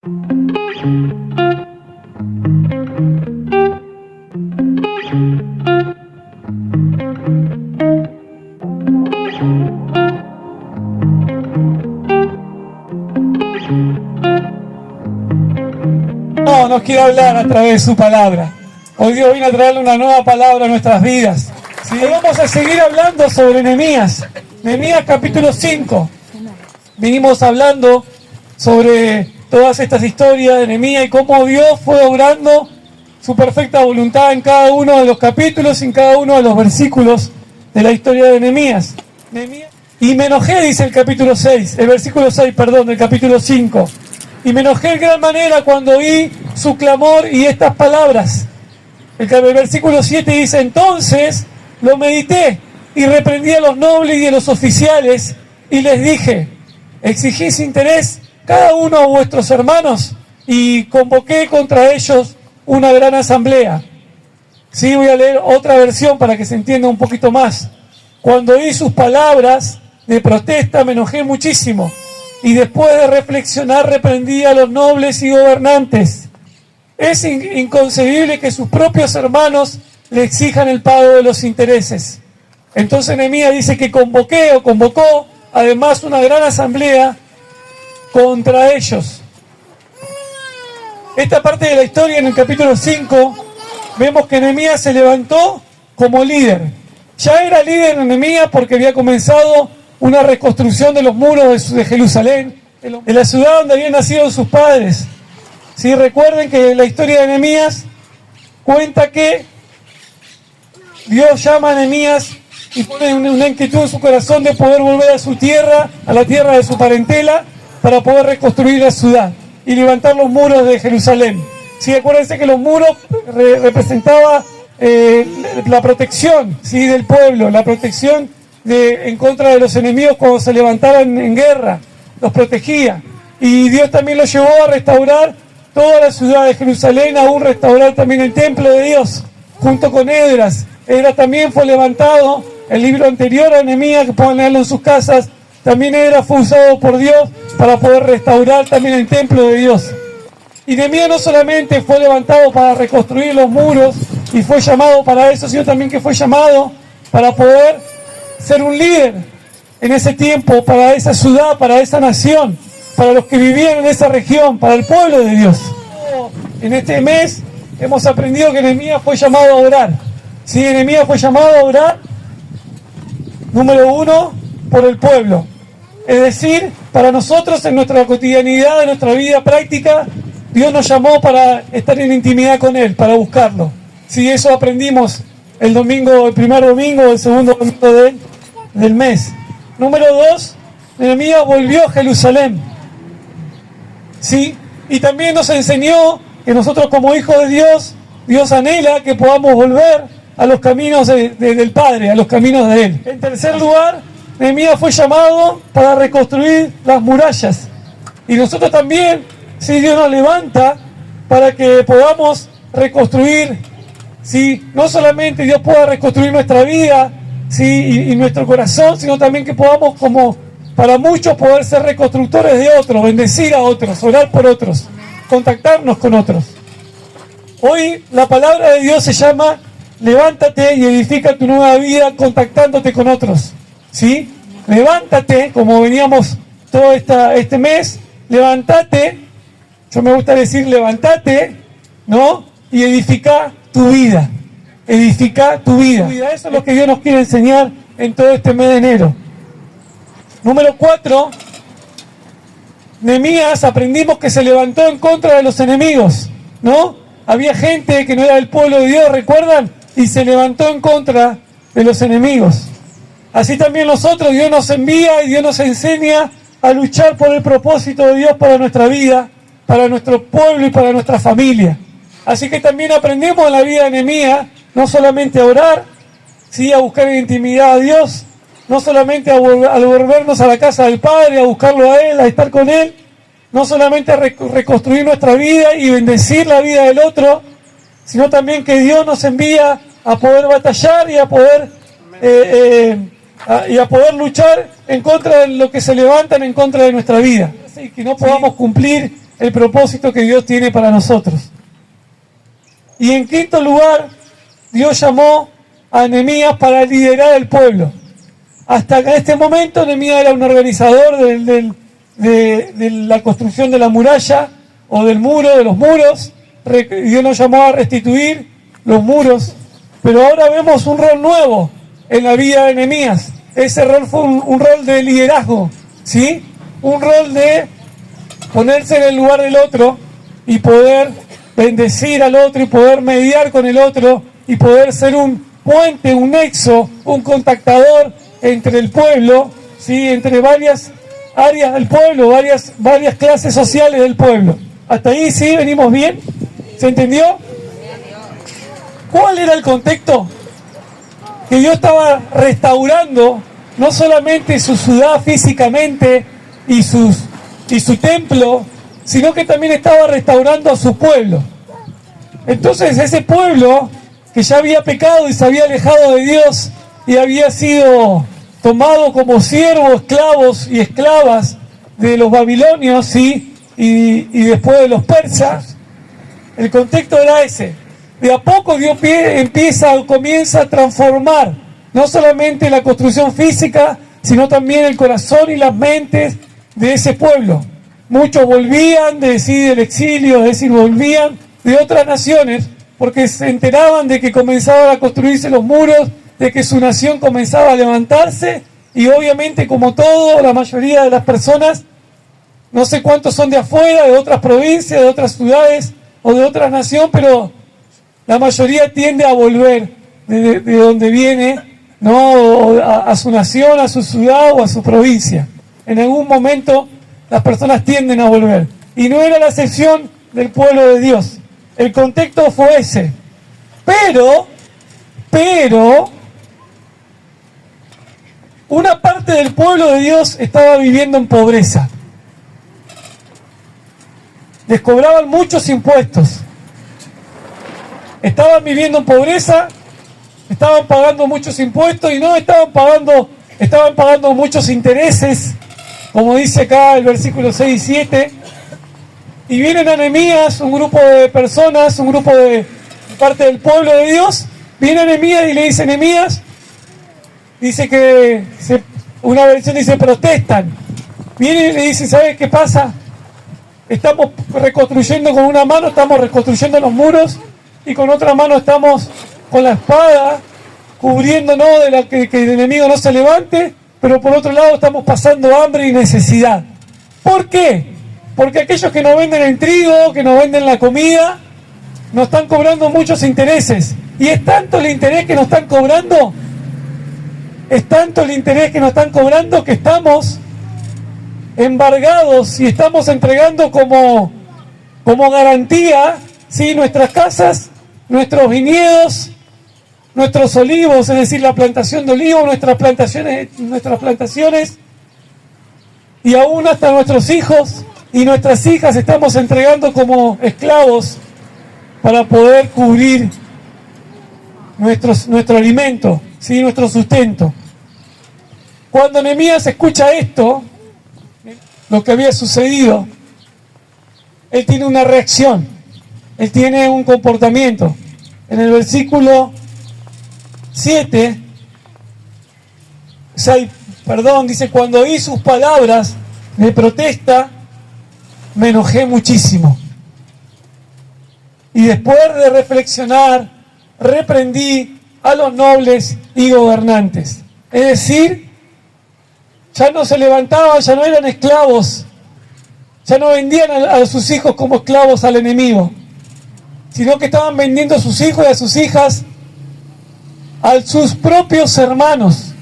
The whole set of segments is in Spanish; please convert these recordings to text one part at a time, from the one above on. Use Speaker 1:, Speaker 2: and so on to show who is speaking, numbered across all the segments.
Speaker 1: Nos quiere hablar a través de su palabra. Hoy Dios viene a traerle una nueva palabra a nuestras vidas. ¿Sí? Hoy vamos a seguir hablando sobre Nehemías. Nehemías capítulo 5. Vinimos hablando sobre todas estas historias de Nehemías y cómo Dios fue obrando su perfecta voluntad en cada uno de los capítulos y en cada uno de los versículos de la historia de Nehemías. Y me enojé, dice el capítulo 6, el versículo 6, perdón, del capítulo 5. Y me enojé en gran manera cuando oí su clamor y estas palabras. El versículo 7 dice: entonces lo medité y reprendí a los nobles y a los oficiales y les dije: exigís interés cada uno a vuestros hermanos, y convoqué contra ellos una gran asamblea. Sí, voy a leer otra versión para que se entienda un poquito más. Cuando oí sus palabras de protesta me enojé muchísimo, y después de reflexionar reprendí a los nobles y gobernantes. Es inconcebible que sus propios hermanos le exijan el pago de los intereses. Entonces Nehemías dice que convocó además una gran asamblea contra ellos. Esta parte de la historia, en el capítulo 5, vemos que Nehemías se levantó como líder. Ya era líder Nehemías porque había comenzado una reconstrucción de los muros de Jerusalén, de la ciudad donde habían nacido sus padres. Sí, recuerden que la historia de Nehemías cuenta que Dios llama a Nehemías y pone una inquietud en su corazón de poder volver a su tierra, a la tierra de su parentela, para poder reconstruir la ciudad y levantar los muros de Jerusalén. Sí, acuérdense que los muros representaban la protección, ¿sí?, del pueblo, la protección en contra de los enemigos cuando se levantaban en guerra, los protegía. Y Dios también los llevó a restaurar toda la ciudad de Jerusalén, aún restaurar también el templo de Dios, junto con Esdras. Esdras también fue levantado, el libro anterior a Nehemías, que pueden leerlo en sus casas. También Esdras fue usado por Dios para poder restaurar también el templo de Dios. Y Nehemías no solamente fue levantado para reconstruir los muros y fue llamado para eso, sino también que fue llamado para poder ser un líder en ese tiempo, para esa ciudad, para esa nación, para los que vivían en esa región, para el pueblo de Dios. En este mes hemos aprendido que Nehemías fue llamado a orar. Sí, Nehemías fue llamado a orar, número 1, por el pueblo. Es decir, para nosotros en nuestra cotidianidad, en nuestra vida práctica, Dios nos llamó para estar en intimidad con Él, para buscarlo. Sí, eso aprendimos el primer domingo, el segundo domingo del mes. Número 2, Nehemías volvió a Jerusalén. ¿Sí? Y también nos enseñó que nosotros como hijos de Dios, Dios anhela que podamos volver a los caminos del Padre, a los caminos de Él. En tercer lugar, Nehemías fue llamado para reconstruir las murallas. Y nosotros también, si Dios nos levanta para que podamos reconstruir, ¿sí?, no solamente Dios pueda reconstruir nuestra vida, ¿sí?, y nuestro corazón, sino también que podamos, como para muchos, poder ser reconstructores de otros, bendecir a otros, orar por otros, contactarnos con otros. Hoy la palabra de Dios se llama: levántate y edifica tu nueva vida contactándote con otros. ¿Sí? Levántate, como veníamos todo este mes, levántate, yo me gusta decir levántate, ¿no? Y edifica tu vida. Edifica tu vida. Eso es lo que Dios nos quiere enseñar en todo este mes de enero. Número 4, Nehemías aprendimos que se levantó en contra de los enemigos, ¿no? Había gente que no era del pueblo de Dios, ¿recuerdan? Y se levantó en contra de los enemigos. Así también nosotros, Dios nos envía y Dios nos enseña a luchar por el propósito de Dios para nuestra vida, para nuestro pueblo y para nuestra familia. Así que también aprendemos en la vida de Nehemías no solamente a orar, sí, a buscar en intimidad a Dios, no solamente a volvernos a la casa del Padre, a buscarlo a Él, a estar con Él, no solamente a reconstruir nuestra vida y bendecir la vida del otro, sino también que Dios nos envía a poder batallar y a poder luchar en contra de lo que se levantan en contra de nuestra vida. Y que no podamos cumplir el propósito que Dios tiene para nosotros. Y en quinto lugar, Dios llamó a Nehemías para liderar el pueblo. Hasta este momento Nehemías era un organizador de la construcción de la muralla o del muro, de los muros. Dios nos llamó a restituir los muros, pero ahora vemos un rol nuevo en la vida de Nehemías. Ese rol fue un rol de liderazgo, ¿sí? Un rol de ponerse en el lugar del otro y poder bendecir al otro y poder mediar con el otro y poder ser un puente, un nexo, un contactador entre el pueblo, ¿sí? Entre varias áreas del pueblo, varias clases sociales del pueblo. ¿Hasta ahí sí venimos bien? ¿Se entendió? ¿Cuál era el contexto? Que Dios estaba restaurando no solamente su ciudad físicamente y su templo, sino que también estaba restaurando a su pueblo. Entonces ese pueblo que ya había pecado y se había alejado de Dios y había sido tomado como siervos, esclavos y esclavas de los babilonios, ¿sí? y después de los persas, el contexto era ese. De a poco Dios comienza a transformar no solamente la construcción física, sino también el corazón y las mentes de ese pueblo. Muchos volvían del exilio, es decir, volvían de otras naciones, porque se enteraban de que comenzaban a construirse los muros, de que su nación comenzaba a levantarse, y obviamente, como todo, la mayoría de las personas, no sé cuántos son de afuera, de otras provincias, de otras ciudades o de otra nación, pero la mayoría tiende a volver de donde viene, ¿no? A su nación, a su ciudad o a su provincia. En algún momento las personas tienden a volver. Y no era la excepción del pueblo de Dios. El contexto fue ese. Pero, una parte del pueblo de Dios estaba viviendo en pobreza. Les cobraban muchos impuestos. Estaban viviendo en pobreza, estaban pagando muchos impuestos y no estaban pagando muchos intereses, como dice acá el versículo 6 y 7. Y vienen a Nehemías, un grupo de personas, un grupo de parte del pueblo de Dios, viene a Nehemías y le dice: Nehemías, dice que, una versión dice protestan. Viene y le dice: ¿sabes qué pasa? Estamos reconstruyendo con una mano, estamos reconstruyendo los muros, y con otra mano estamos con la espada cubriéndonos de que el enemigo no se levante, pero por otro lado estamos pasando hambre y necesidad. ¿Por qué? Porque aquellos que nos venden el trigo, que nos venden la comida, nos están cobrando muchos intereses. Y es tanto el interés que nos están cobrando, que estamos embargados y estamos entregando como garantía, ¿sí?, nuestras casas, nuestros viñedos, nuestros olivos, es decir, la plantación de olivos, nuestras plantaciones, y aún hasta nuestros hijos y nuestras hijas estamos entregando como esclavos para poder cubrir nuestro alimento, ¿sí?, nuestro sustento. Cuando Nehemías escucha esto, lo que había sucedido, él tiene una reacción, él tiene un comportamiento. En el versículo 7, dice: cuando oí sus palabras de protesta, me enojé muchísimo. Y después de reflexionar, reprendí a los nobles y gobernantes. Es decir, ya no se levantaban, ya no eran esclavos, ya no vendían a sus hijos como esclavos al enemigo, sino que estaban vendiendo a sus hijos y a sus hijas a sus propios hermanos,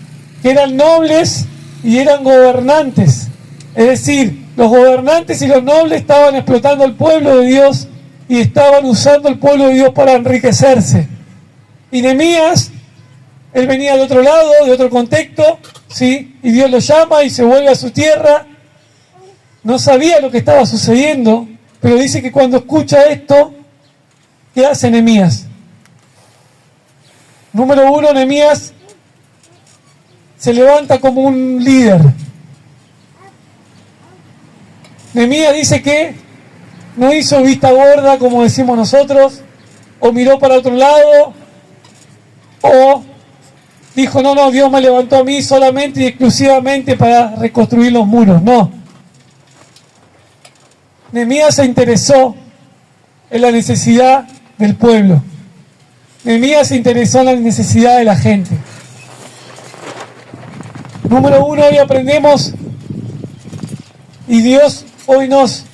Speaker 1: que eran nobles y eran gobernantes. Es decir, los gobernantes y los nobles estaban explotando al pueblo de Dios y estaban usando al pueblo de Dios para enriquecerse. Y Nehemías, él venía de otro lado, de otro contexto, ¿sí?, y Dios lo llama y se vuelve a su tierra. No sabía lo que estaba sucediendo, pero dice que cuando escucha esto, ¿qué hace Nehemías? Número uno, Nehemías se levanta como un líder. Nehemías dice que no hizo vista gorda, como decimos nosotros, o miró para otro lado, o dijo, no, Dios me levantó a mí solamente y exclusivamente para reconstruir los muros. No. Nehemías se interesó en la necesidad del pueblo. Nehemías se interesó en la necesidad de la gente. Número uno, hoy aprendemos y Dios hoy nos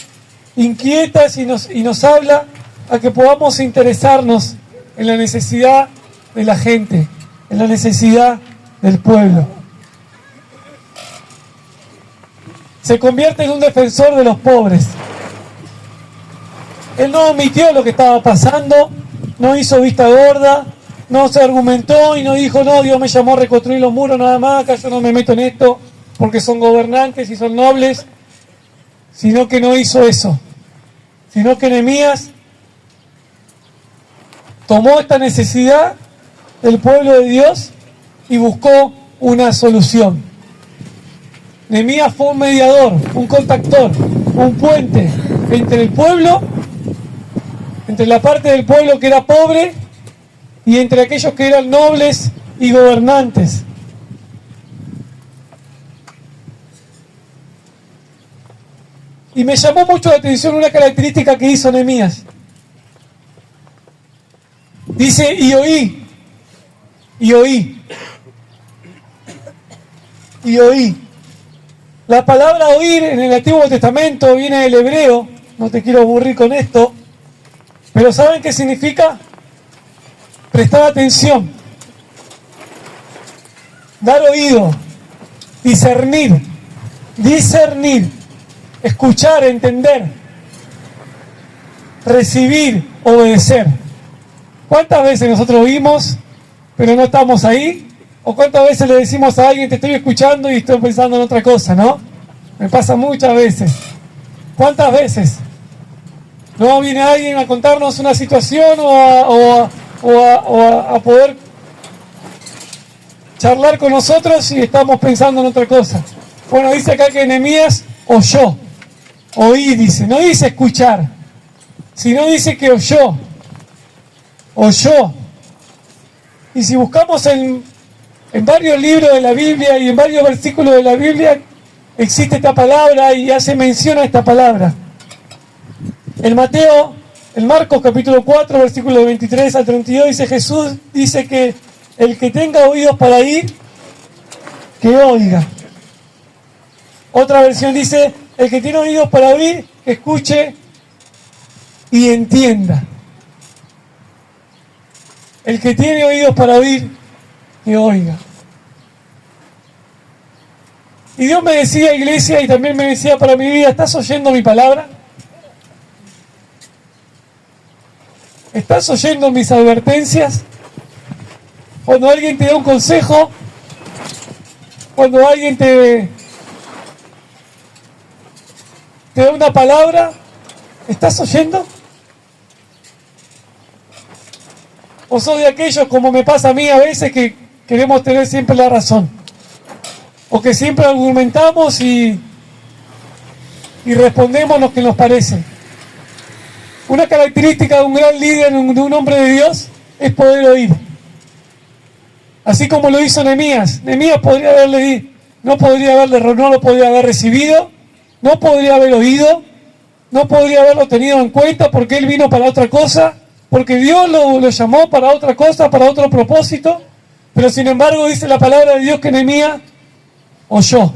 Speaker 1: inquieta y nos habla a que podamos interesarnos en la necesidad de la gente, en la necesidad del pueblo. Se convierte en un defensor de los pobres. Él no omitió lo que estaba pasando, no hizo vista gorda, no se argumentó y no dijo, no, Dios me llamó a reconstruir los muros nada más, acá yo no me meto en esto porque son gobernantes y son nobles, sino que no hizo eso, sino que Nehemías tomó esta necesidad del pueblo de Dios y buscó una solución. Nehemías fue un mediador, un contactor, un puente entre el pueblo, entre la parte del pueblo que era pobre y entre aquellos que eran nobles y gobernantes. Y me llamó mucho la atención una característica que hizo Nehemías. Dice, y oí. La palabra oír en el Antiguo Testamento viene del hebreo, no te quiero aburrir con esto, pero ¿saben qué significa? Prestar atención, dar oído, discernir, escuchar, entender, recibir, obedecer. ¿Cuántas veces nosotros oímos, pero no estamos ahí? ¿O cuántas veces le decimos a alguien, te estoy escuchando y estoy pensando en otra cosa, ¿no? Me pasa muchas veces. ¿Cuántas veces? ¿No viene alguien a contarnos una situación o a poder charlar con nosotros y estamos pensando en otra cosa? Bueno, dice acá que Nehemías oyó. Oí, dice. No dice escuchar, sino dice que oyó. Y si buscamos en varios libros de la Biblia y en varios versículos de la Biblia, existe esta palabra y hace mención a esta palabra. En Marcos capítulo 4, versículos 23 al 32, dice Jesús, dice que el que tenga oídos para oír, que oiga. Otra versión dice, el que tiene oídos para oír, que escuche y entienda. El que tiene oídos para oír, que oiga. Y Dios me decía, iglesia, y también me decía para mi vida, ¿estás oyendo mi palabra? ¿Estás oyendo mis advertencias? Cuando alguien te da un consejo, cuando alguien te da una palabra, ¿estás oyendo? ¿O sos de aquellos, como me pasa a mí a veces, que queremos tener siempre la razón? O que siempre argumentamos y respondemos lo que nos parece. Una característica de un gran líder, de un hombre de Dios, es poder oír. Así como lo hizo Nehemías. Nehemías no lo podría haber recibido, no podría haber oído, no podría haberlo tenido en cuenta porque él vino para otra cosa, porque Dios lo llamó para otra cosa, para otro propósito, pero sin embargo dice la palabra de Dios que Nehemías oyó.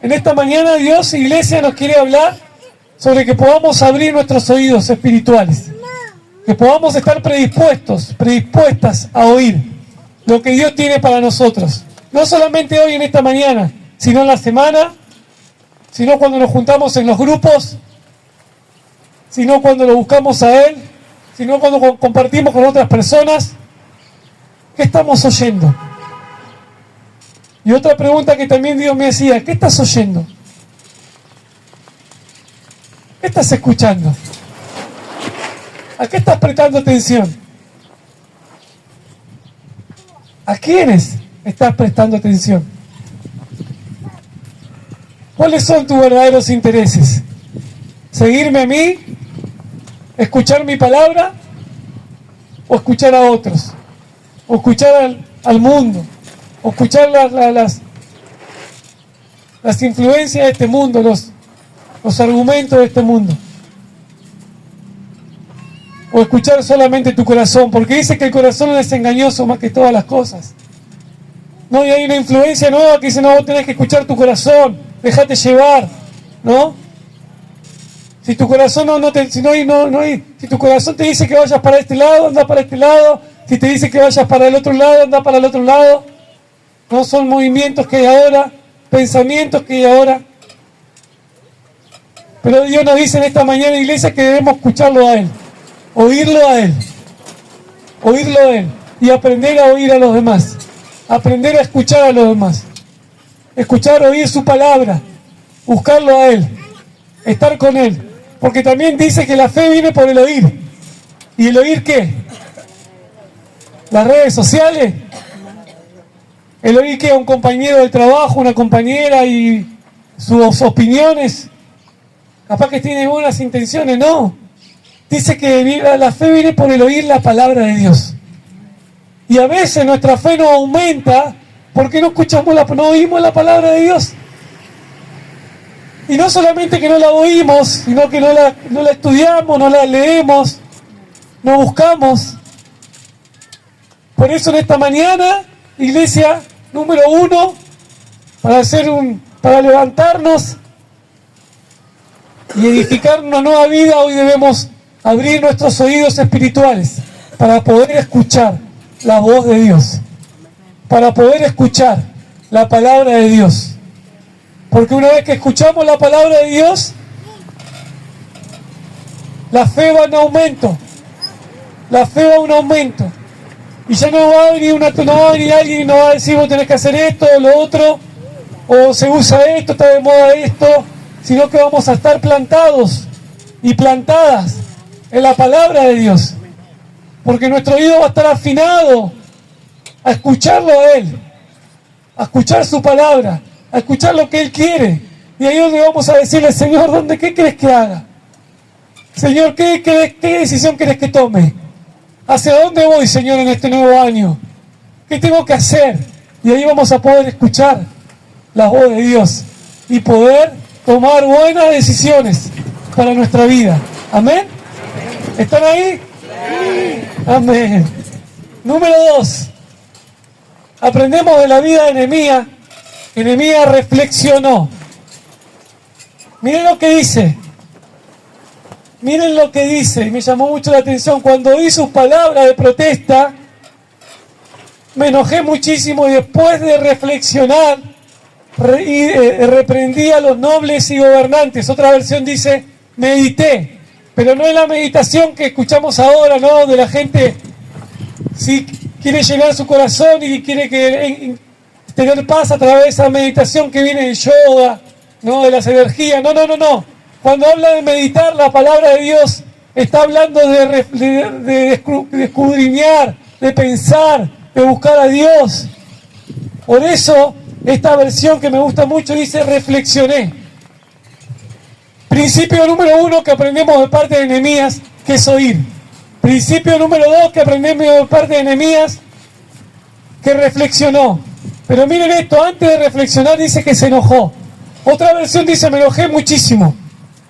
Speaker 1: En esta mañana Dios, iglesia, nos quiere hablar sobre que podamos abrir nuestros oídos espirituales, que podamos estar predispuestas a oír lo que Dios tiene para nosotros, no solamente hoy en esta mañana, sino en la semana, sino cuando nos juntamos en los grupos, sino cuando lo buscamos a Él, sino cuando compartimos con otras personas. ¿Qué estamos oyendo? Y otra pregunta que también Dios me hacía, ¿qué estás oyendo? ¿Qué estás escuchando? ¿A qué estás prestando atención? ¿A quiénes estás prestando atención? ¿Cuáles son tus verdaderos intereses? ¿Seguirme a mí? ¿Escuchar mi palabra? ¿O escuchar a otros? ¿O escuchar al mundo? ¿O escuchar las influencias de este mundo, los argumentos de este mundo? ¿O escuchar solamente tu corazón? Porque dice que el corazón es engañoso más que todas las cosas. No, y hay una influencia nueva que dice, no, vos tenés que escuchar tu corazón, dejate llevar, ¿no? Si tu corazón si tu corazón te dice que vayas para este lado, anda para este lado. Si te dice que vayas para el otro lado, anda para el otro lado. No son movimientos que hay ahora, pensamientos que hay ahora. Pero Dios nos dice en esta mañana, iglesia, que debemos escucharlo a Él, oírlo a Él, oírlo a Él y aprender a oír a los demás, aprender a escuchar a los demás, escuchar, oír su palabra, buscarlo a Él, estar con Él. Porque también dice que la fe viene por el oír. ¿Y el oír qué? ¿Las redes sociales? ¿El oír qué? ¿A un compañero de trabajo, una compañera y sus opiniones? Capaz que tiene buenas intenciones, no. Dice que la fe viene por el oír la palabra de Dios. Y a veces nuestra fe no aumenta porque no oímos la palabra de Dios. Y no solamente que no la oímos, sino que no la estudiamos, no la leemos, no buscamos. Por eso en esta mañana, iglesia, número 1, para levantarnos y edificar una nueva vida, hoy debemos abrir nuestros oídos espirituales para poder escuchar la voz de Dios, para poder escuchar la palabra de Dios. Porque una vez que escuchamos la palabra de Dios, la fe va en aumento. La fe va en aumento. Y ya no va a venir alguien y nos va a decir, vos tenés que hacer esto o lo otro, o se usa esto, está de moda esto, sino que vamos a estar plantados y plantadas en la palabra de Dios. Porque nuestro oído va a estar afinado a escucharlo a Él, a escuchar su palabra, a escuchar lo que Él quiere. Y ahí es donde vamos a decirle, Señor, ¿qué querés que haga? Señor, ¿qué decisión querés que tome? ¿Hacia dónde voy, Señor, en este nuevo año? ¿Qué tengo que hacer? Y ahí vamos a poder escuchar la voz de Dios y poder tomar buenas decisiones para nuestra vida. ¿Amén? ¿Están ahí? Sí. Amén. Número 2. Aprendemos de la vida de Nehemías. Nehemías reflexionó. Miren lo que dice. Miren lo que dice. Y me llamó mucho la atención. Cuando oí sus palabras de protesta, me enojé muchísimo y después de reflexionar, reprendí a los nobles y gobernantes. Otra versión dice, medité. Pero no es la meditación que escuchamos ahora, ¿no? De la gente, si quiere llenar su corazón y quiere tener paz a través de esa meditación que viene del yoga, ¿no? De las energías. No. Cuando habla de meditar, la palabra de Dios está hablando de escudriñar, de pensar, de buscar a Dios. Por eso, esta versión que me gusta mucho dice, reflexioné. Principio número 1 que aprendemos de parte de Nehemías, que es oír. Principio número 2 que aprendemos de parte de Nehemías, que reflexionó. Pero miren esto, antes de reflexionar dice que se enojó. Otra versión dice, me enojé muchísimo.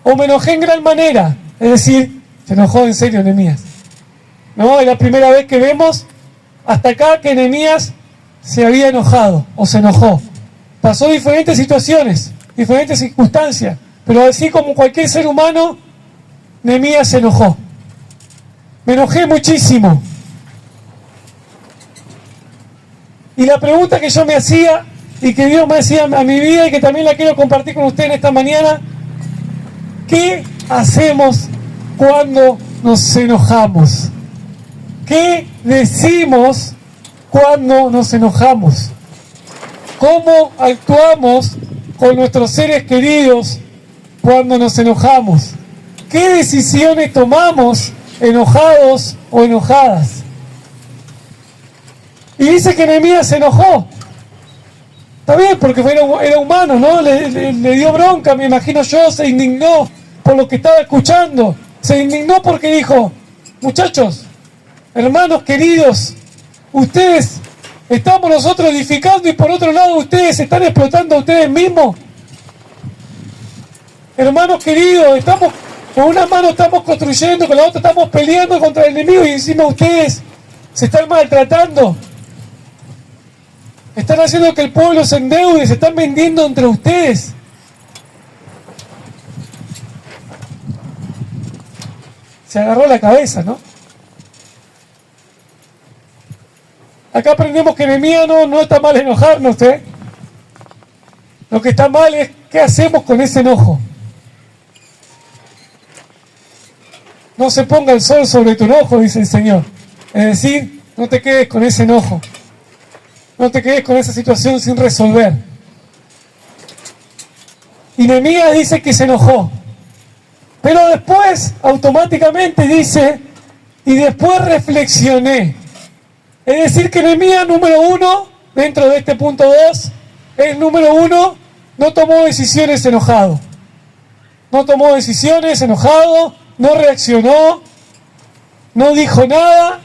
Speaker 1: O me enojé en gran manera. Es decir, se enojó en serio Nehemías. No, es la primera vez que vemos hasta acá que Nehemías se había enojado o se enojó. Pasó diferentes situaciones, diferentes circunstancias. Pero así como cualquier ser humano, Nehemías se enojó. Me enojé muchísimo. Y la pregunta que yo me hacía, y que Dios me hacía a mi vida, y que también la quiero compartir con ustedes en esta mañana, ¿qué hacemos cuando nos enojamos? ¿Qué decimos cuando nos enojamos? ¿Cómo actuamos con nuestros seres queridos cuando nos enojamos? ¿Qué decisiones tomamos enojados o enojadas? Y dice que Nehemías se enojó. Está bien, porque era humano, ¿no? Le dio bronca, me imagino yo, se indignó. por lo que estaba escuchando. Se indignó porque dijo, muchachos, hermanos queridos, ustedes, estamos nosotros edificando y por otro lado ustedes están explotando a ustedes mismos. Hermanos queridos, estamos con una mano estamos construyendo, con la otra estamos peleando contra el enemigo y encima ustedes se están maltratando. Están haciendo que el pueblo se endeude, se están vendiendo entre ustedes. Se agarró la cabeza, ¿no? Acá aprendemos que Nehemías no está mal enojarnos, ¿eh? Lo que está mal es qué hacemos con ese enojo. No se ponga el sol sobre tu enojo, dice el Señor. Es decir, no te quedes con ese enojo. No te quedes con esa situación sin resolver. Y Nehemías dice que se enojó. Pero después, automáticamente dice, y después reflexioné. Es decir, que Nehemías, número 1, dentro de este punto 2, es número 1, no tomó decisiones enojado. No tomó decisiones enojado, no reaccionó, no dijo nada,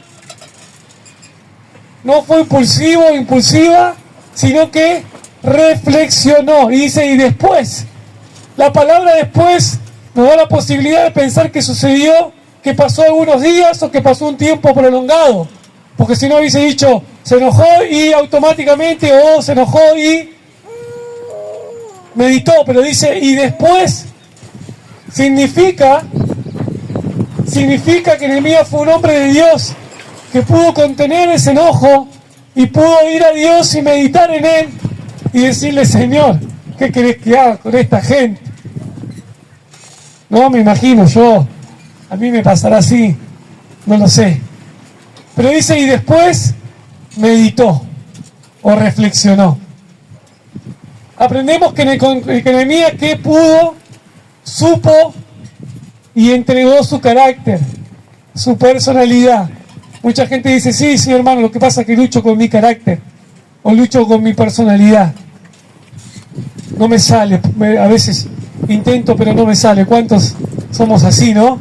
Speaker 1: no fue impulsivo o impulsiva, sino que reflexionó. Y dice, y después, la palabra después nos da la posibilidad de pensar que sucedió, que pasó algunos días o que pasó un tiempo prolongado. Porque si no hubiese dicho, se enojó y automáticamente, o se enojó y meditó, pero dice, y después, significa que Nehemías fue un hombre de Dios, que pudo contener ese enojo y pudo ir a Dios y meditar en Él y decirle, Señor, ¿qué querés que haga con esta gente? No me imagino yo, a mí me pasará así, no lo sé. Pero dice, y después meditó o reflexionó. Aprendemos que Nehemías que pudo, supo y entregó su carácter, su personalidad. Mucha gente dice, sí, hermano, lo que pasa es que lucho con mi carácter o lucho con mi personalidad. No me sale, a veces intento pero no me sale. ¿Cuántos somos así, no?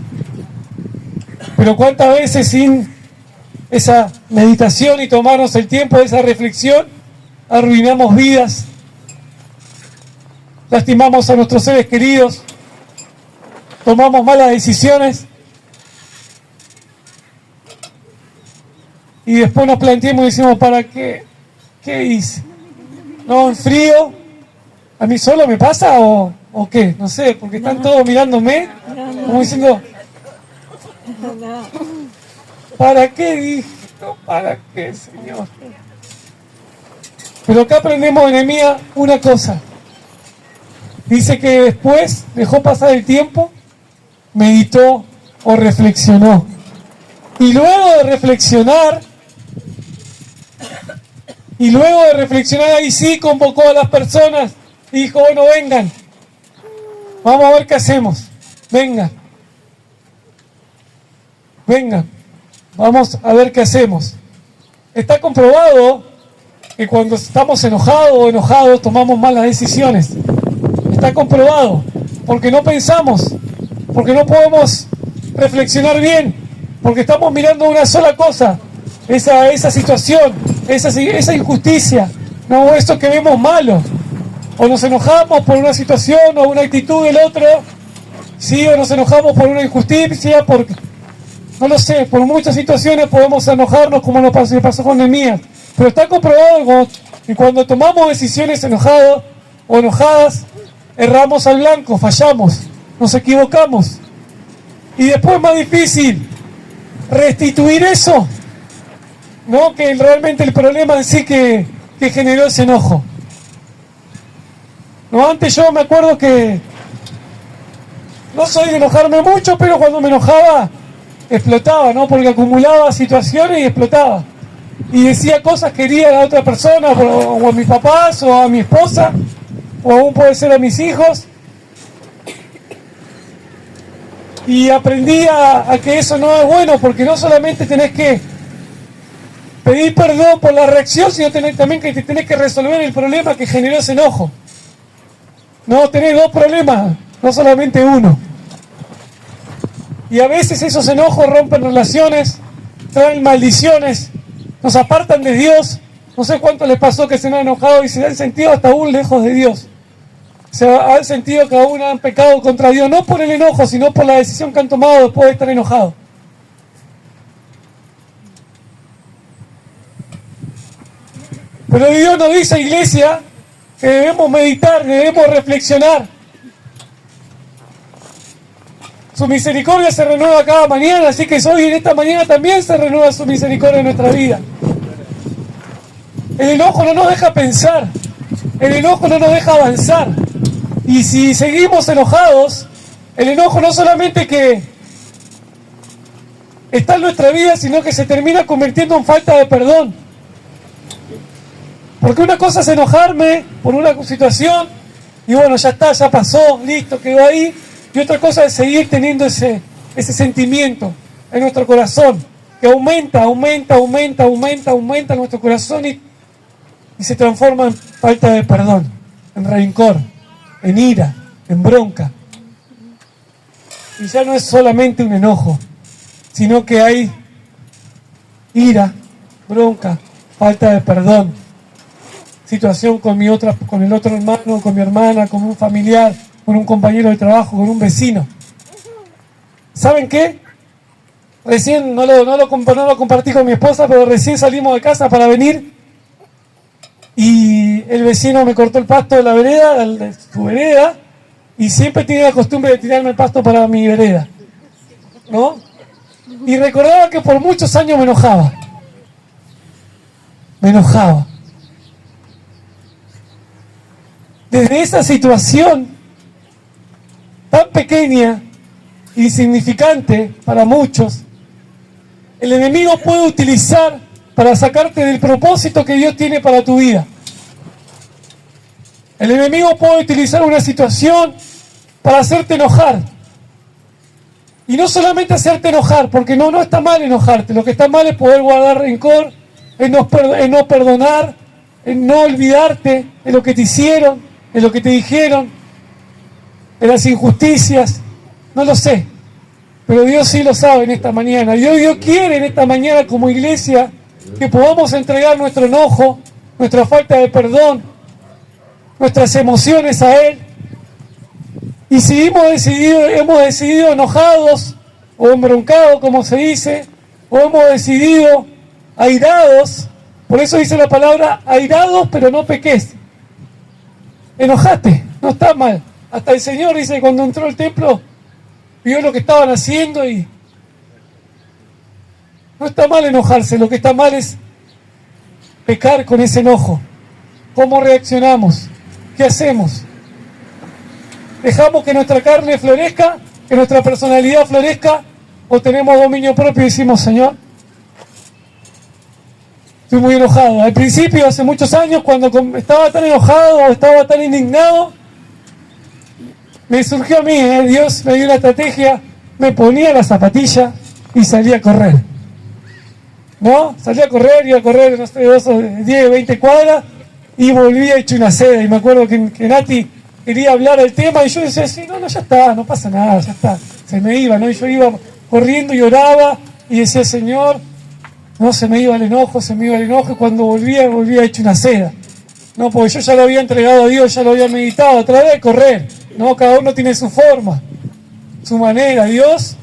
Speaker 1: Pero cuántas veces sin esa meditación y tomarnos el tiempo de esa reflexión arruinamos vidas, lastimamos a nuestros seres queridos, tomamos malas decisiones y después nos planteamos y decimos, ¿para qué? ¿Qué hice? ¿No, en frío? ¿A mí solo me pasa o qué? No sé, porque están todos mirándome como diciendo, ¿para qué dije? No, ¿para qué, Señor? Pero acá aprendemos de Nehemías una cosa. Dice que después dejó pasar el tiempo, meditó o reflexionó. Y luego de reflexionar, ahí sí convocó a las personas y dijo, bueno, vengan, vamos a ver qué hacemos. Vengan, vamos a ver qué hacemos. Está comprobado que cuando estamos enojados o enojados tomamos malas decisiones. Está comprobado, porque no pensamos, porque no podemos reflexionar bien, porque estamos mirando una sola cosa, esa situación, esa injusticia, no eso que vemos malo, o nos enojamos por una situación o una actitud del otro, sí, o nos enojamos por una injusticia, porque no lo sé, por muchas situaciones podemos enojarnos como lo pasó con Nehemías, pero está comprobado que cuando tomamos decisiones enojados o enojadas, erramos al blanco, fallamos, nos equivocamos. Y después es más difícil restituir eso, ¿no? Que realmente el problema en sí que generó ese enojo. No, antes yo me acuerdo que no soy de enojarme mucho, pero cuando me enojaba explotaba, ¿no? Porque acumulaba situaciones y explotaba. Y decía cosas que quería a la otra persona, o a mis papás, o a mi esposa, o aún puede ser a mis hijos. Y aprendí a que eso no es bueno, porque no solamente tenés que pedir perdón por la reacción, sino también que tenés que resolver el problema que generó ese enojo. No, tenés dos problemas, no solamente uno. Y a veces esos enojos rompen relaciones, traen maldiciones, nos apartan de Dios. No sé cuánto les pasó que se han enojado y se han sentido hasta aún lejos de Dios. Se han sentido que aún han pecado contra Dios, no por el enojo, sino por la decisión que han tomado después de estar enojados. Pero Dios nos dice, iglesia, que debemos meditar, debemos reflexionar. Su misericordia se renueva cada mañana, así que hoy en esta mañana también se renueva su misericordia en nuestra vida. El enojo no nos deja pensar, el enojo no nos deja avanzar. Y si seguimos enojados, el enojo no solamente que está en nuestra vida, sino que se termina convirtiendo en falta de perdón. Porque una cosa es enojarme por una situación y bueno, ya está, ya pasó, listo, quedó ahí. Y otra cosa es seguir teniendo ese sentimiento en nuestro corazón, que aumenta en nuestro corazón y se transforma en falta de perdón, en rencor, en ira, en bronca. Y ya no es solamente un enojo, sino que hay ira, bronca, falta de perdón, situación con el otro hermano, con mi hermana, con un familiar, con un compañero de trabajo, con un vecino. ¿Saben qué? Recién, no lo compartí con mi esposa, pero recién salimos de casa para venir y el vecino me cortó el pasto de la vereda, de su vereda, y siempre tiene la costumbre de tirarme el pasto para mi vereda, ¿no? Y recordaba que por muchos años me enojaba. Desde esa situación tan pequeña, insignificante para muchos, el enemigo puede utilizar para sacarte del propósito que Dios tiene para tu vida. El enemigo puede utilizar una situación para hacerte enojar. Y no solamente hacerte enojar, porque no está mal enojarte. Lo que está mal es poder guardar rencor, en no perdonar, en no olvidarte de lo que te hicieron, de lo que te dijeron, de las injusticias. No lo sé, pero Dios sí lo sabe en esta mañana. Dios quiere en esta mañana como iglesia que podamos entregar nuestro enojo, nuestra falta de perdón, nuestras emociones a Él. Y si hemos decidido enojados o embroncados, como se dice, o hemos decidido airados, por eso dice la palabra airados, pero no peques. Enojate, no está mal. Hasta el Señor dice que cuando entró al templo, vio lo que estaban haciendo y no está mal enojarse, lo que está mal es pecar con ese enojo. ¿Cómo reaccionamos? ¿Qué hacemos? ¿Dejamos que nuestra carne florezca, que nuestra personalidad florezca, o tenemos dominio propio y decimos, Señor, estoy muy enojado? Al principio, hace muchos años, cuando estaba tan enojado o estaba tan indignado, me surgió a mí, Dios me dio una estrategia, me ponía la zapatilla y salía a correr. ¿No? Salía a correr, iba a correr, no sé, 10, 20 cuadras y volvía hecho una seda. Y me acuerdo que Nati quería hablar del tema y yo decía, sí, no, ya está, no pasa nada, ya está. Se me iba, ¿no? Y yo iba corriendo y oraba y decía, Señor, no, se me iba el enojo, y cuando volvía hecho una seda. No, porque yo ya lo había entregado a Dios, ya lo había meditado, otra vez correr. No, cada uno tiene su forma, su manera. Dios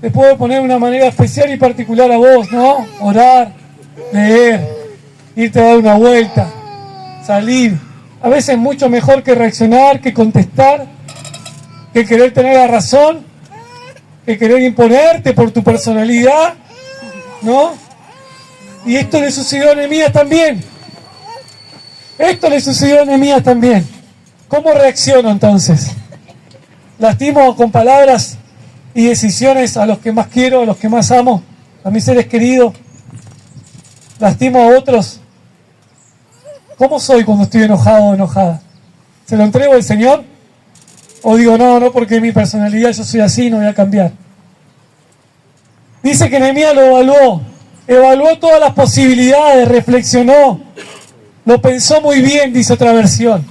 Speaker 1: te puede poner una manera especial y particular a vos, ¿no? Orar, leer, irte a dar una vuelta, salir. A veces es mucho mejor que reaccionar, que contestar, que querer tener la razón, que querer imponerte por tu personalidad, ¿no? Y esto le sucedió a Nehemías también. ¿Cómo reacciono entonces? ¿Lastimo con palabras y decisiones a los que más quiero, a los que más amo, a mis seres queridos? ¿Lastimo a otros? ¿Cómo soy cuando estoy enojado o enojada? ¿Se lo entrego al Señor? ¿O digo, no, porque mi personalidad, yo soy así, no voy a cambiar? Dice que Nehemías lo evaluó todas las posibilidades, reflexionó, lo pensó muy bien, dice otra versión.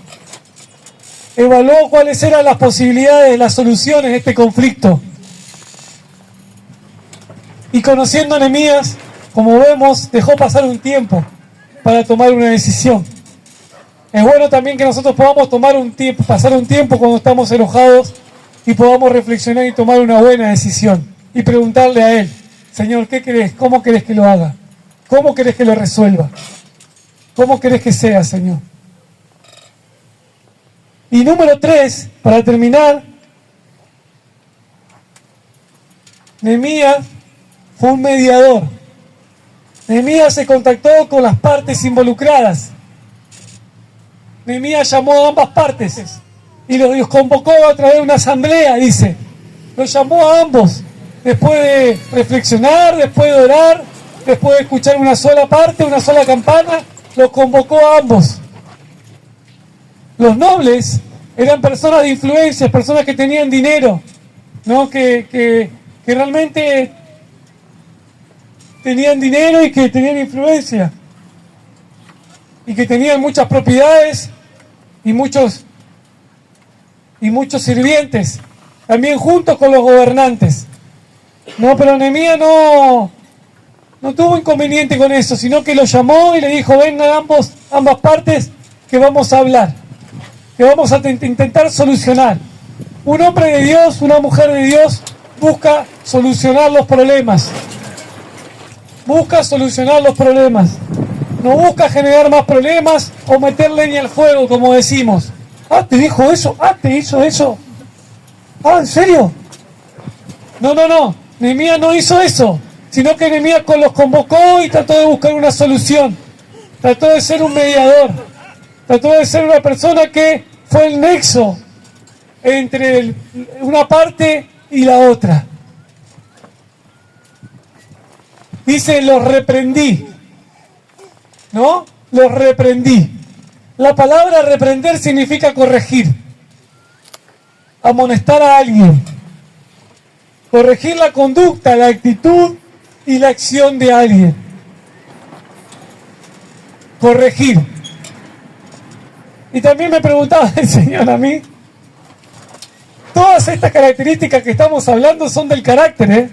Speaker 1: Evaluó cuáles eran las posibilidades, las soluciones de este conflicto. Y conociendo a Nehemías, como vemos, dejó pasar un tiempo para tomar una decisión. Es bueno también que nosotros podamos tomar un tiempo, pasar un tiempo cuando estamos enojados y podamos reflexionar y tomar una buena decisión y preguntarle a Él: Señor, ¿qué querés? ¿Cómo querés que lo haga? ¿Cómo querés que lo resuelva? ¿Cómo querés que sea, Señor? Y número 3, para terminar, Nehemías fue un mediador. Nehemías se contactó con las partes involucradas. Nehemías llamó a ambas partes y los convocó a través de una asamblea, dice. Los llamó a ambos, después de reflexionar, después de orar, después de escuchar una sola parte, una sola campana, los convocó a ambos. Los nobles eran personas de influencia, personas que tenían dinero, ¿no? que realmente tenían dinero y que tenían influencia, y que tenían muchas propiedades y muchos sirvientes, también juntos con los gobernantes. No, pero Nehemías no tuvo inconveniente con eso, sino que lo llamó y le dijo: vengan ambas partes, que vamos a hablar, que vamos a intentar solucionar. Un hombre de Dios, una mujer de Dios, busca solucionar los problemas. Busca solucionar los problemas. No busca generar más problemas o meter leña al fuego, como decimos. Ah, ¿te dijo eso? Ah, ¿te hizo eso? Ah, ¿en serio? No. Nehemías no hizo eso, sino que Nehemías los convocó y trató de buscar una solución. Trató de ser un mediador. Trató de ser una persona que fue el nexo entre una parte y la otra. Dice: los reprendí. ¿No? Los reprendí. La palabra reprender significa corregir, amonestar a alguien, corregir la conducta, la actitud y la acción de alguien. Corregir. Y también me preguntaba el Señor a mí, todas estas características que estamos hablando son del carácter, ¿eh?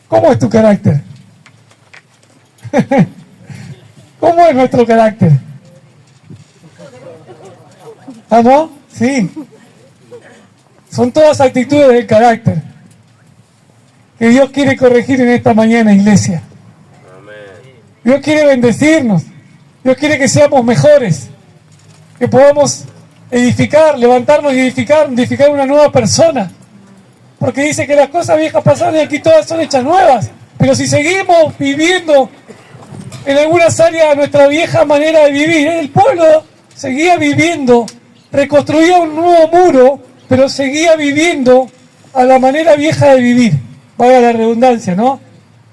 Speaker 1: ¿Cómo es tu carácter? ¿Cómo es nuestro carácter? ¿Ah, no? Sí. Son todas actitudes del carácter que Dios quiere corregir en esta mañana, iglesia. Dios quiere bendecirnos. Dios quiere que seamos mejores, que podamos edificar, levantarnos y edificar una nueva persona. Porque dice que las cosas viejas pasaron y aquí todas son hechas nuevas. Pero si seguimos viviendo en algunas áreas de nuestra vieja manera de vivir, el pueblo seguía viviendo, reconstruía un nuevo muro, pero seguía viviendo a la manera vieja de vivir, valga la redundancia, ¿no?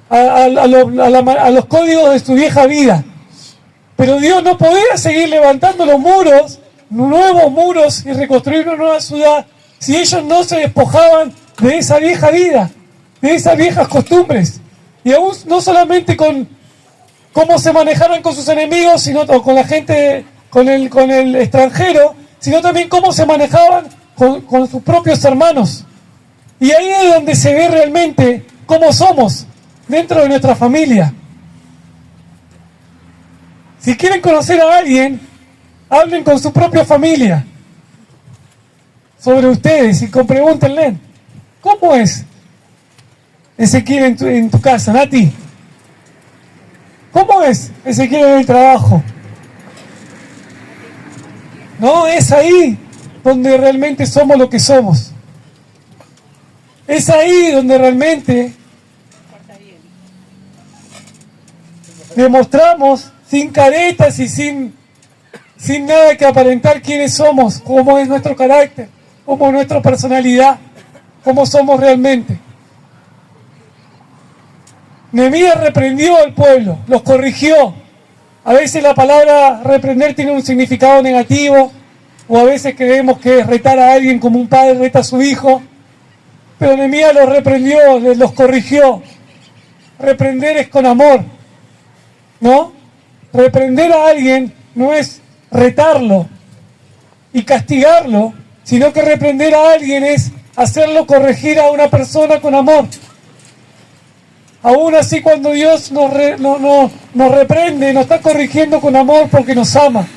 Speaker 1: A los códigos de su vieja vida. Pero Dios no podía seguir levantando los muros, nuevos muros, y reconstruir una nueva ciudad si ellos no se despojaban de esa vieja vida, de esas viejas costumbres. Y aún no solamente con cómo se manejaron con sus enemigos, sino con la gente, con el extranjero, sino también cómo se manejaban con sus propios hermanos. Y ahí es donde se ve realmente cómo somos dentro de nuestra familia. Si quieren conocer a alguien, hablen con su propia familia sobre ustedes y pregúntenle: ¿cómo es Ezequiel en tu casa, Nati? ¿Cómo es Ezequiel en el trabajo? No, es ahí donde realmente somos lo que somos. Es ahí donde realmente demostramos, sin caretas y sin nada que aparentar, quiénes somos, cómo es nuestro carácter, cómo es nuestra personalidad, cómo somos realmente. Nehemías reprendió al pueblo, los corrigió. A veces la palabra reprender tiene un significado negativo, o a veces creemos que es retar a alguien como un padre reta a su hijo, pero Nehemías los reprendió, los corrigió. Reprender es con amor, ¿no? Reprender a alguien no es retarlo y castigarlo, sino que reprender a alguien es hacerlo corregir a una persona con amor. Aún así, cuando Dios nos reprende, nos está corrigiendo con amor porque nos ama.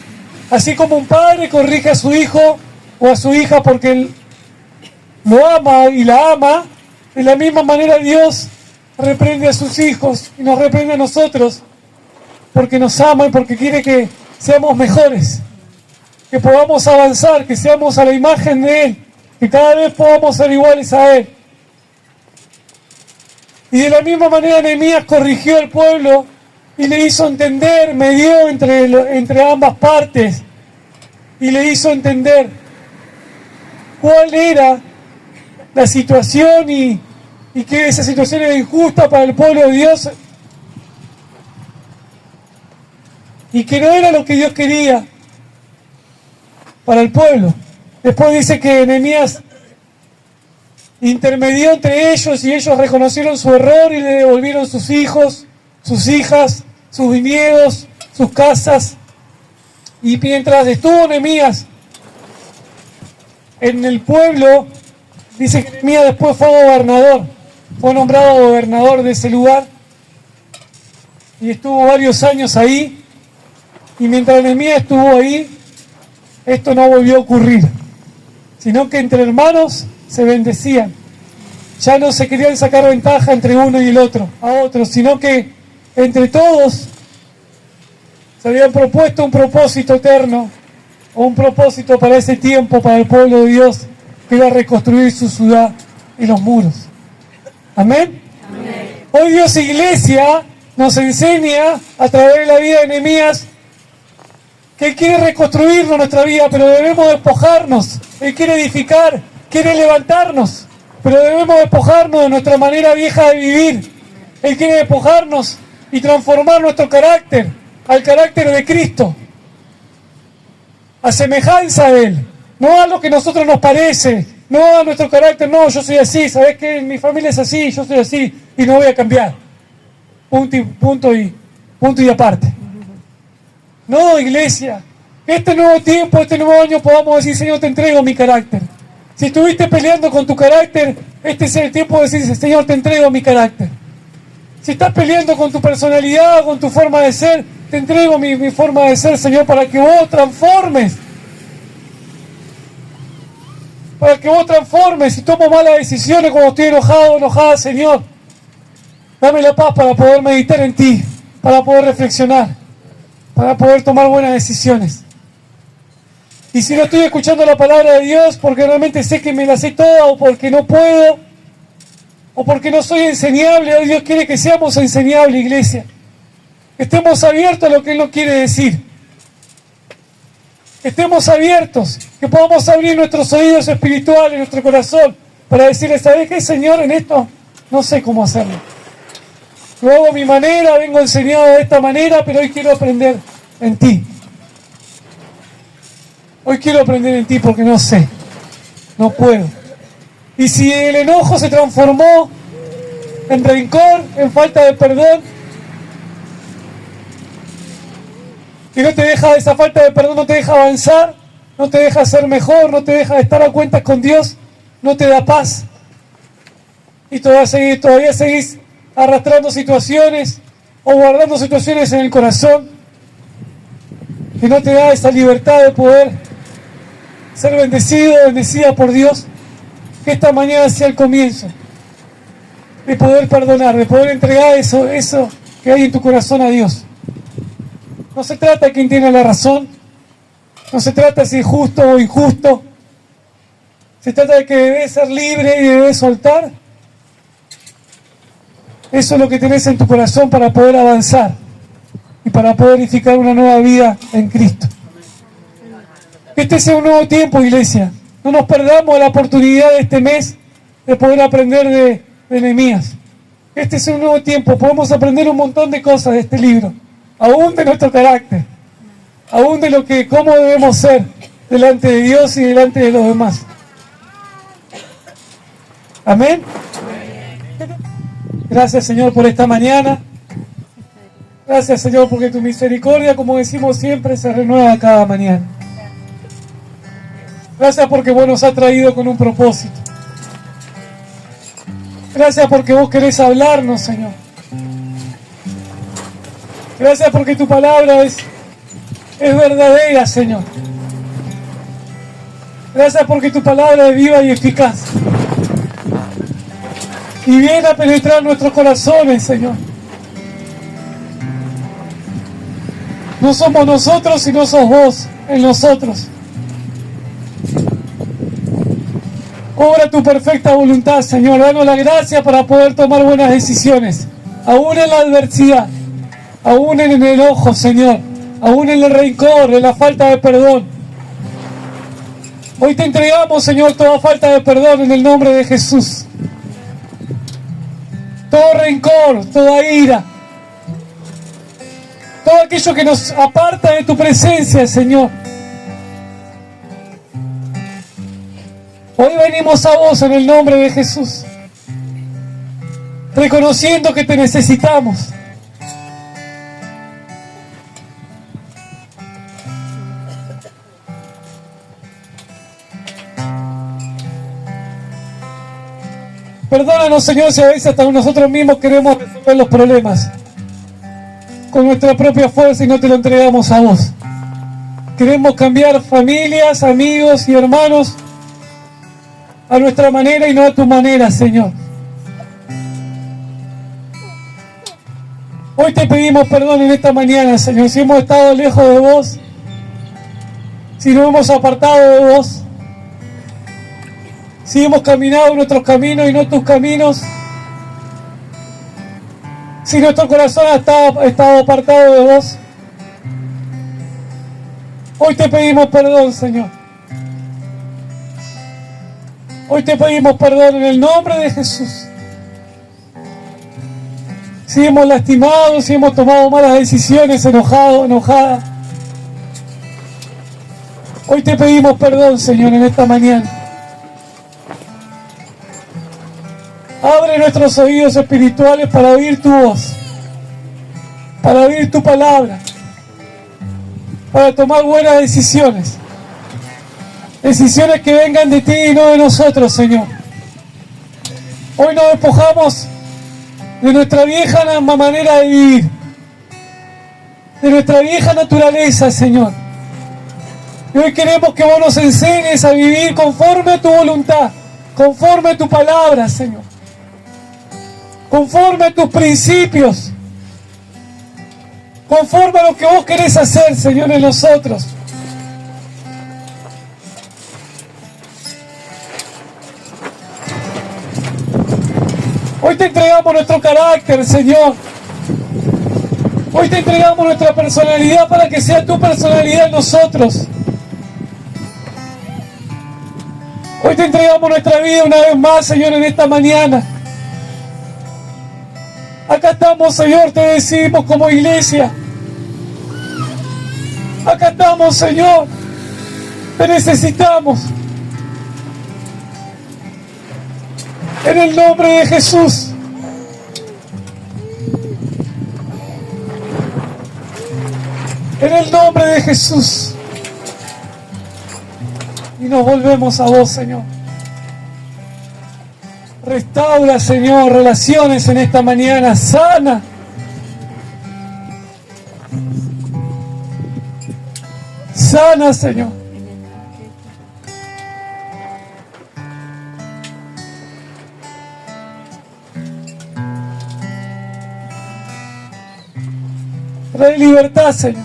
Speaker 1: Así como un padre corrige a su hijo o a su hija porque él lo ama y la ama, de la misma manera Dios reprende a sus hijos y nos reprende a nosotros porque nos ama y porque quiere que seamos mejores, que podamos avanzar, que seamos a la imagen de Él, que cada vez podamos ser iguales a Él. Y de la misma manera Nehemías corrigió al pueblo y le hizo entender, medió entre ambas partes y le hizo entender cuál era la situación y que esa situación era injusta para el pueblo de Dios y que no era lo que Dios quería para el pueblo. Después dice que Nehemías intermedió entre ellos y ellos reconocieron su error y le devolvieron sus hijos, sus hijas, sus viñedos, sus casas. Y mientras estuvo Nehemías en el pueblo, dice que Nehemías después fue gobernador, fue nombrado gobernador de ese lugar y estuvo varios años ahí. Y mientras Nehemías estuvo ahí, esto no volvió a ocurrir, sino que entre hermanos se bendecían. Ya no se querían sacar ventaja entre uno y el otro, a otro, sino que entre todos se habían propuesto un propósito eterno, o un propósito para ese tiempo, para el pueblo de Dios, que iba a reconstruir su ciudad y los muros. ¿Amén? Amén. Hoy Dios Iglesia nos enseña a través de la vida de Nehemías que Él quiere reconstruirnos nuestra vida, pero debemos despojarnos. Él quiere edificar, quiere levantarnos, pero debemos despojarnos de nuestra manera vieja de vivir. Él quiere despojarnos y transformar nuestro carácter al carácter de Cristo, a semejanza de Él, no a lo que a nosotros nos parece, no a nuestro carácter. No, yo soy así, ¿sabes qué? Mi familia es así, yo soy así y no voy a cambiar. Punto y aparte. No, iglesia, este nuevo tiempo, este nuevo año podamos decir: Señor, te entrego mi carácter. Si estuviste peleando con tu carácter, este es el tiempo de decir: Señor, te entrego mi carácter. Si estás peleando con tu personalidad, con tu forma de ser, te entrego mi forma de ser, Señor, para que vos transformes. Para que vos transformes. Si tomo malas decisiones cuando estoy enojado o enojada, Señor, dame la paz para poder meditar en ti, para poder reflexionar, para poder tomar buenas decisiones. Y si no estoy escuchando la palabra de Dios porque realmente sé que me la sé toda, o porque no puedo, o porque no soy enseñable, hoy Dios quiere que seamos enseñables, iglesia. Que estemos abiertos a lo que Él nos quiere decir. Que estemos abiertos, que podamos abrir nuestros oídos espirituales, nuestro corazón, para decirle: ¿sabes qué, Señor? En esto no sé cómo hacerlo. Lo hago a mi manera, vengo enseñado de esta manera, pero hoy quiero aprender en ti. Hoy quiero aprender en ti porque no sé, no puedo. Y si el enojo se transformó en rencor, en falta de perdón, y no te deja, esa falta de perdón no te deja avanzar, no te deja ser mejor, no te deja estar a cuentas con Dios, no te da paz, y todavía seguís arrastrando situaciones o guardando situaciones en el corazón que no te da esa libertad de poder ser bendecido, bendecida por Dios. Que esta mañana sea el comienzo de poder perdonar, de poder entregar eso que hay en tu corazón a Dios. No se trata de quién tiene la razón, no se trata de si es justo o injusto, se trata de que debes ser libre y debes soltar. Eso es lo que tenés en tu corazón para poder avanzar y para poder edificar una nueva vida en Cristo. Que este sea un nuevo tiempo, iglesia. No nos perdamos la oportunidad de este mes de poder aprender de Nehemías. Que este sea un nuevo tiempo. Podemos aprender un montón de cosas de este libro, aún de nuestro carácter, aún de cómo debemos ser delante de Dios y delante de los demás. Amén. Gracias, Señor, por esta mañana. Gracias, Señor, porque tu misericordia, como decimos siempre, se renueva cada mañana. Gracias porque vos nos has traído con un propósito. Gracias porque vos querés hablarnos, Señor. Gracias porque tu palabra es verdadera, Señor. Gracias porque tu palabra es viva y eficaz. Y viene a penetrar nuestros corazones, Señor. No somos nosotros, sino sos vos en nosotros. Obra tu perfecta voluntad, Señor. Danos la gracia para poder tomar buenas decisiones. Aún en la adversidad. Aún en el enojo, Señor. Aún en el rencor, en la falta de perdón. Hoy te entregamos, Señor, toda falta de perdón en el nombre de Jesús. Todo rencor, toda ira. Todo aquello que nos aparta de tu presencia, Señor. Hoy venimos a vos en el nombre de Jesús, reconociendo que te necesitamos. Perdónanos, Señor, si a veces hasta nosotros mismos queremos resolver los problemas con nuestra propia fuerza y no te lo entregamos a vos. Queremos cambiar familias, amigos y hermanos a nuestra manera y no a tu manera, Señor. Hoy te pedimos perdón en esta mañana, Señor, si hemos estado lejos de vos, si nos hemos apartado de vos, si hemos caminado nuestros caminos y no tus caminos, si nuestro corazón ha estado apartado de vos. Hoy te pedimos perdón, Señor. Hoy te pedimos perdón en el nombre de Jesús. Si hemos lastimado, si hemos tomado malas decisiones, enojada. Hoy te pedimos perdón, Señor, en esta mañana. Abre nuestros oídos espirituales para oír tu voz, para oír tu palabra, para tomar buenas decisiones. Decisiones que vengan de ti y no de nosotros, Señor. Hoy nos despojamos de nuestra vieja manera de vivir, de nuestra vieja naturaleza, Señor. Y hoy queremos que vos nos enseñes a vivir conforme a tu voluntad, conforme a tu palabra, Señor. Conforme a tus principios, conforme a lo que vos querés hacer, Señor, en nosotros. Hoy te entregamos nuestro carácter, Señor. Hoy te entregamos nuestra personalidad para que sea tu personalidad en nosotros. Hoy te entregamos nuestra vida una vez más, Señor, en esta mañana. Acá estamos, Señor, te decimos como iglesia. Acá estamos, Señor. Te necesitamos. En el nombre de Jesús. En el nombre de Jesús. Y nos volvemos a vos, Señor. Restaura, Señor, relaciones en esta mañana. Sana. Sana, Señor. Trae libertad, Señor.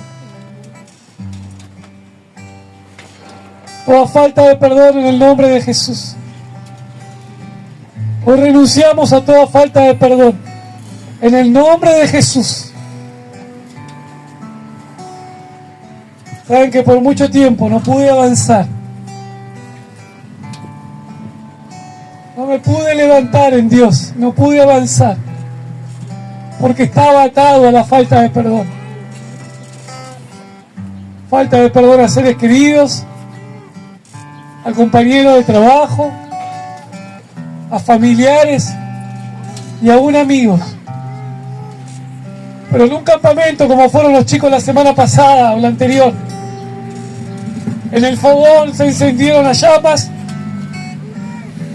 Speaker 1: Toda falta de perdón en el nombre de Jesús. Hoy renunciamos a toda falta de perdón. En el nombre de Jesús. Saben que por mucho tiempo no pude avanzar. No me pude levantar en Dios. No pude avanzar. Porque estaba atado a la falta de perdón. Falta de perdón a seres queridos, al compañero de trabajo, a familiares y aún amigos. Pero en un campamento como fueron los chicos la semana pasada o la anterior, en el fogón se encendieron las llamas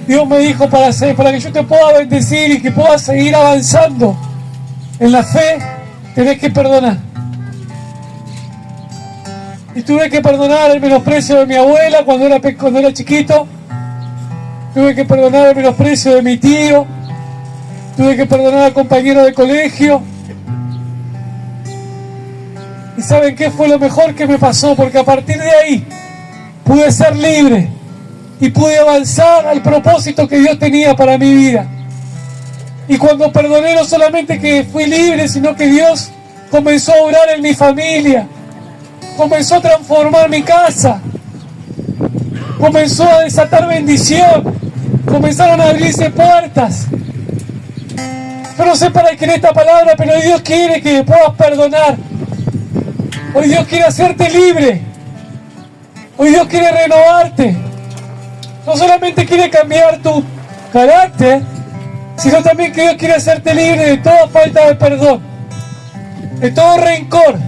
Speaker 1: Dios me dijo para que yo te pueda bendecir y que puedas seguir avanzando en la fe, tenés que perdonar. Y tuve que perdonar el menosprecio de mi abuela cuando era chiquito. Tuve que perdonar el menosprecio de mi tío. Tuve que perdonar al compañero de colegio. ¿Y saben qué fue lo mejor que me pasó? Porque a partir de ahí pude ser libre y pude avanzar al propósito que Dios tenía para mi vida. Y cuando perdoné, no solamente que fui libre, sino que Dios comenzó a obrar en mi familia, comenzó a transformar mi casa, comenzó a desatar bendición, comenzaron a abrirse puertas. Yo no sé para qué en esta palabra, pero hoy Dios quiere que puedas perdonar. Hoy Dios quiere hacerte libre. Hoy Dios quiere renovarte. No solamente quiere cambiar tu carácter, sino también que Dios quiere hacerte libre de toda falta de perdón, de todo rencor,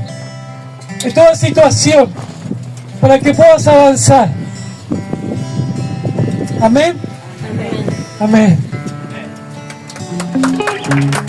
Speaker 1: de toda situación, para que puedas avanzar. Amén. Amén. Amén.